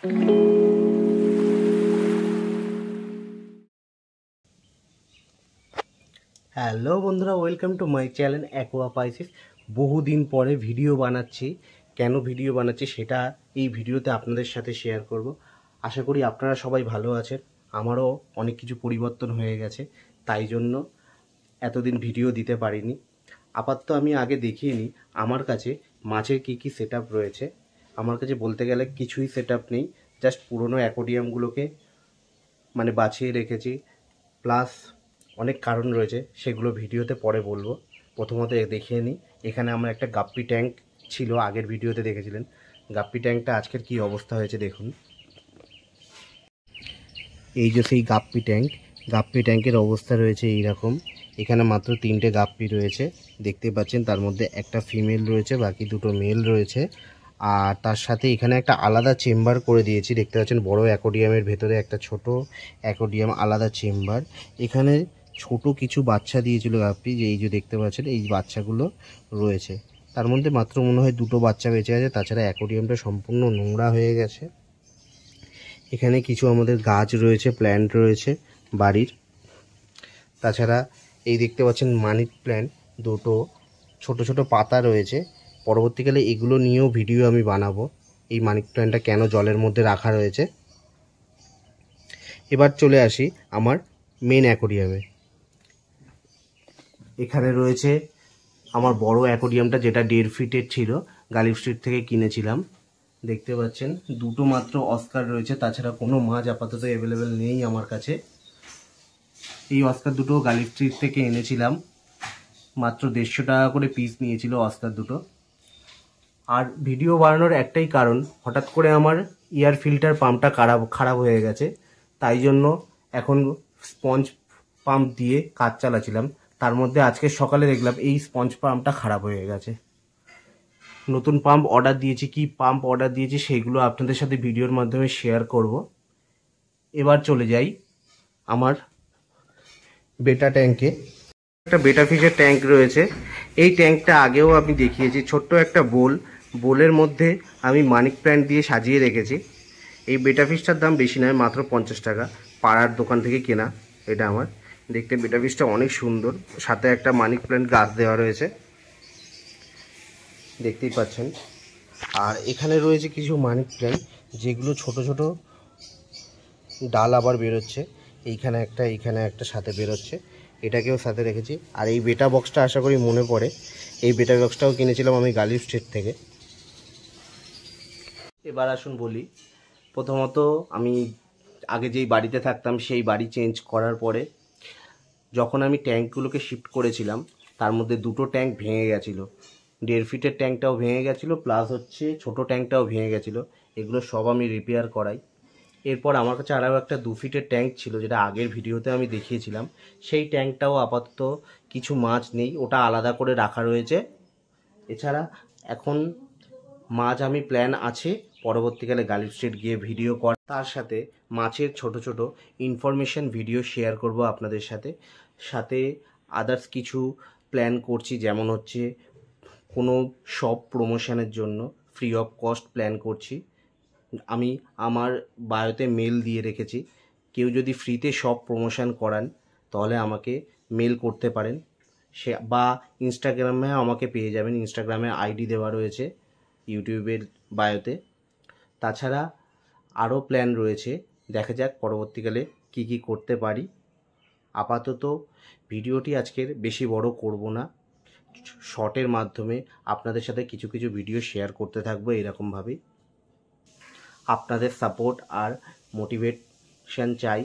Hello বন্ধুরা, welcome to my channel অ্যাকোয়াপাইসিস। বহুদিন পরে ভিডিও বানাচ্ছি। কেন ভিডিও বানাচ্ছি সেটা এই ভিডিওতে আপনাদের সাথে শেয়ার করব। আশা করি আপনারা সবাই ভালো আছেন। আমারও অনেক কিছু পরিবর্তন হয়ে গেছে, তাই জন্য এতদিন ভিডিও দিতে পারিনি। আপাতত আমি আগে দেখিয়ে নিই আমার কাছে মাছের কী সেট আপ রয়েছে। আমার কাছে বলতে গেলে কিছুই সেট আপ নেই, জাস্ট পুরনো অ্যাকোয়ারিয়ামগুলোকে বাছিয়ে রেখেছি। প্লাস অনেক কারণ রয়েছে, সেগুলো ভিডিওতে পরে বলবো। প্রথমত দেখিয়ে নিই, এখানে আমার একটা গাপ্পি ট্যাঙ্ক ছিল, আগের ভিডিওতে দেখেছিলেন। গাপ্পি ট্যাঙ্কটা আজকের কি অবস্থা হয়েছে দেখুন। এই যে সেই গাপ্পি ট্যাঙ্কের অবস্থা রয়েছে এইরকম। এখানে মাত্র 3টে গাপ্পি রয়েছে, দেখতে পাচ্ছেন। তার মধ্যে একটা ফিমেল রয়েছে, বাকি 2টো মেল রয়েছে। আর তার সাথে এখানে একটা আলাদা চেম্বার করে দিয়েছি, দেখতে পাচ্ছেন। বড় অ্যাকোয়ারিয়ামের ভেতরে একটা ছোট অ্যাকোয়ারিয়াম, আলাদা চেম্বার। এখানে ছোট কিছু বাচ্চা দিয়েছিল গাপ্পি, যে এই যে দেখতে পাচ্ছেন এই বাচ্চাগুলো রয়েছে। তার মধ্যে মাত্র মনে হয় 2টো বাচ্চা বেঁচে আছে, তাছাড়া অ্যাকোয়ারিয়ামটা সম্পূর্ণ নোংরা হয়ে গেছে। এখানে কিছু আমাদের গাছ রয়েছে, প্ল্যান্ট রয়েছে বাড়ির। তাছাড়া এই দেখতে পাচ্ছেন মানি প্ল্যান্ট, 2টো ছোট ছোট পাতা রয়েছে। পরবর্তীকালে এগুলো নিয়েও ভিডিও আমি বানাবো, এই মানি প্ল্যান্টটা কেন জলের মধ্যে রাখা রয়েছে। এবার চলে আসি আমার মেন অ্যাকোয়ারিয়ামে। এখানে রয়েছে আমার বড় অ্যাকোয়ারিয়ামটা, যেটা 1.5 ফিটের ছিল, গালিফ স্ট্রিট থেকে কিনেছিলাম। দেখতে পাচ্ছেন 2টো মাত্র অস্কার রয়েছে, তাছাড়া কোনো মাছ আপাতত অ্যাভেলেবেল নেই আমার কাছে। এই অস্কার 2টো গালিফ স্ট্রিট থেকে এনেছিলাম, মাত্র 150 টাকা করে পিস নিয়েছিল অস্কার 2টো। আর ভিডিও বানানোর একটাই কারণ, হঠাৎ করে আমার এয়ার ফিল্টার পাম্পটা খারাপ হয়ে গেছে। তাই জন্য এখন স্পঞ্জ পাম্প দিয়ে কাজ চালাছিলাম। তার মধ্যে আজকে সকালে দেখলাম এই স্পঞ্জ পাম্পটা খারাপ হয়ে গেছে। নতুন পাম্প অর্ডার দিয়েছি, কি পাম্প অর্ডার দিয়েছি সেইগুলো আপনাদের সাথে ভিডিওর মাধ্যমে শেয়ার করব। এবার চলে যাই আমার বেটা ট্যাঙ্কে। একটা বেটা ফিশের ট্যাঙ্ক রয়েছে। এই ট্যাঙ্কটা আগেও আমি দেখিয়েছি, ছোট্ট একটা বোলের মধ্যে আমি মানিক প্ল্যান্ট দিয়ে সাজিয়ে রেখেছি। এই বেটা ফিশটার দাম বেশি নয়, মাত্র 50 টাকা, পাড়ার দোকান থেকে কেনা। এটা আমার দেখতে বেটা ফিশটা অনেক সুন্দর, সাথে একটা মানিক প্ল্যান্ট গাছ দেওয়া রয়েছে, দেখতেই পাচ্ছেন। আর এখানে রয়েছে কিছু মানিক প্ল্যান্ট, যেগুলো ছোট ছোট ডাল আবার বেরোচ্ছে। এইখানে একটা সাথে বেরোচ্ছে, এটাকেও সাথে রেখেছি। আর এই বেটা বক্সটা আশা করি মনে পড়ে, এই বেটা বক্সটাও কিনেছিলাম আমি গালিফ স্ট্রিট থেকে। এবার আসুন বলি, প্রথমত আমি আগে যেই বাড়িতে থাকতাম সেই বাড়ি চেঞ্জ করার পরে যখন আমি ট্যাঙ্কগুলোকে শিফট করেছিলাম, তার মধ্যে 2টো ট্যাঙ্ক ভেঙে গেছিলো। 1.5 ফিটের ট্যাঙ্কটাও ভেঙে গেছিলো, প্লাস হচ্ছে ছোটো ট্যাঙ্কটাও ভেঙে গেছিলো। এগুলো সব আমি রিপেয়ার করাই। এরপর আমার কাছে আরও একটা 2 ফিটের ট্যাঙ্ক ছিল, যেটা আগের ভিডিওতে আমি দেখিয়েছিলাম। সেই ট্যাঙ্কটাও আপাতত কিছু মাছ নেই, ওটা আলাদা করে রাখা রয়েছে। এছাড়া এখন মাছ আমি প্ল্যান আছে পরবর্তীকালে গালিফ স্ট্রিট গিয়ে ভিডিও কর, তার সাথে মাছের ছোট ছোট ইনফরমেশন ভিডিও শেয়ার করব আপনাদের সাথে। সাথে আদার্স কিছু প্ল্যান করছি, যেমন হচ্ছে কোনো শপ প্রমোশনের জন্য ফ্রি অফ কস্ট প্ল্যান করছি। আমি আমার বায়োতে মেল দিয়ে রেখেছি, কেউ যদি ফ্রিতে শপ প্রমোশন করান তাহলে আমাকে মেল করতে পারেন, সে বা ইনস্টাগ্রামে আমাকে পেয়ে যাবেন। ইনস্টাগ্রামে আইডি দেওয়া রয়েছে ইউটিউবের বায়োতে। তাছাড়া আরও প্ল্যান রয়েছে, দেখা যাক পরবর্তীকালে কি কি করতে পারি। আপাতত ভিডিওটি আজকের বেশি বড় করব না, শর্টের মাধ্যমে আপনাদের সাথে কিছু কিছু ভিডিও শেয়ার করতে থাকবো এরকমভাবেই। আপনাদের সাপোর্ট আর মোটিভেশন চাই,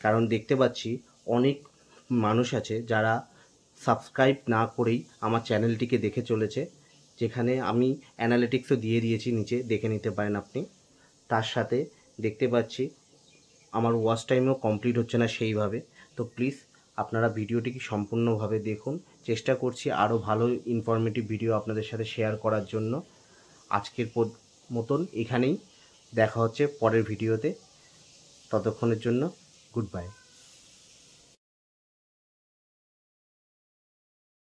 কারণ দেখতে পাচ্ছি অনেক মানুষ আছে যারা সাবস্ক্রাইব না করেই আমার চ্যানেলটিকে দেখে চলেছে, যেখানে আমি অ্যানালিটিক্সও দিয়ে দিয়েছি, নিচে দেখে নিতে পারেন আপনি। তার সাথে দেখতে পাচ্ছি আমার ওয়াচ টাইমও কমপ্লিট হচ্ছে না সেইভাবে। তো প্লিজ আপনারা ভিডিওটিকে সম্পূর্ণভাবে দেখুন, চেষ্টা করছি আরও ভালো ইনফরমেটিভ ভিডিও আপনাদের সাথে শেয়ার করার জন্য। আজকের মতন এখানেই, দেখা হচ্ছে পরের ভিডিওতে। ততক্ষণের জন্য গুড বাই।